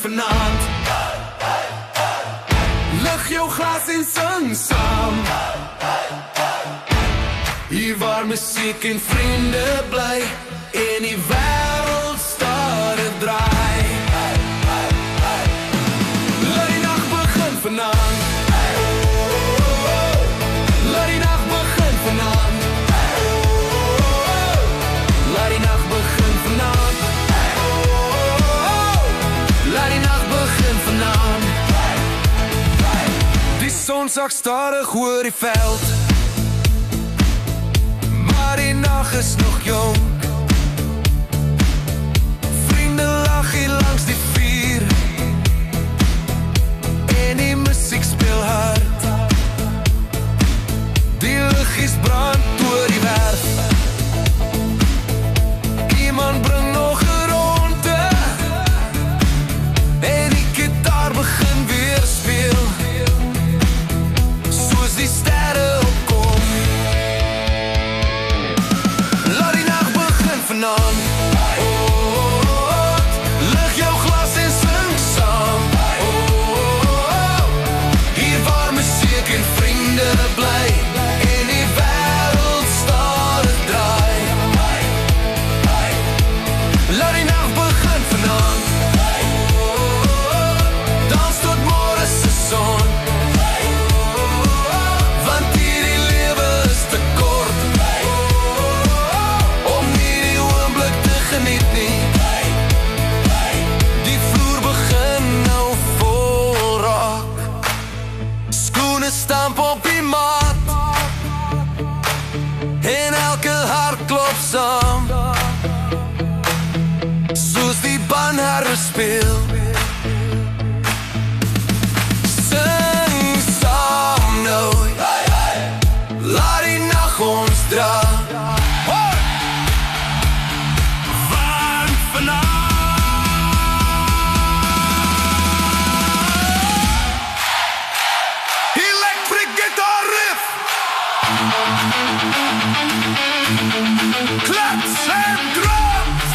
vanaand. Lig jou glas en sing saam. Hier waar musiek en vriende bly en die wêreld stadig draai. Laat die nag begin vanaand. Laat die nag begin vanaand. Laat die nag begin vanaand. Laat die nag begin vanaand. Die son sak stadig oor die veld, maar die nag is nog jong. Vriende lag hier langs die vuur en die musiek speel hard. Die liggies brand oor die werf. Iemand bring nog 'n ronde en die gitaar begin weer speel, soos die sterre opkom. Laat die nag begin vanaand. Lig jou glas en sing saam. Hier waar musiek en vriende bly en die wêreld stadig draai. Laat die nag begin vanaand. Dans tot môre se son, want hierdie lewe is te kort om nie die oomblik te geniet nie. Die vloer begin nou vol raak. Skoene stamp op die mat en elke hart klop saam, soos die banherde speel. Sing saam nou, laat die nag ons dra. Want vanaand electric guitar riff, claps and drums.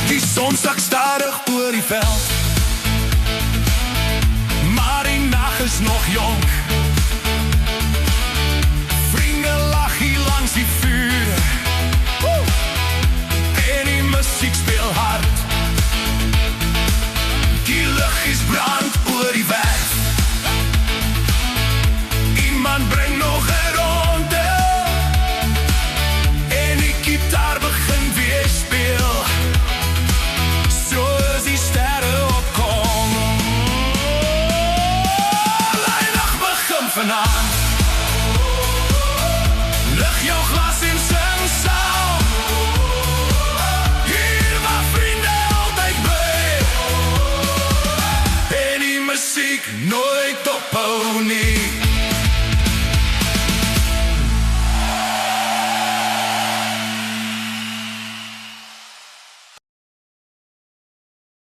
Die son sak stadig oor die veld, maar die nag is nog jong. Vriende lag hier langs die vuur en die musiek speel hard. Die liggies brand oor die werf. Iemand bring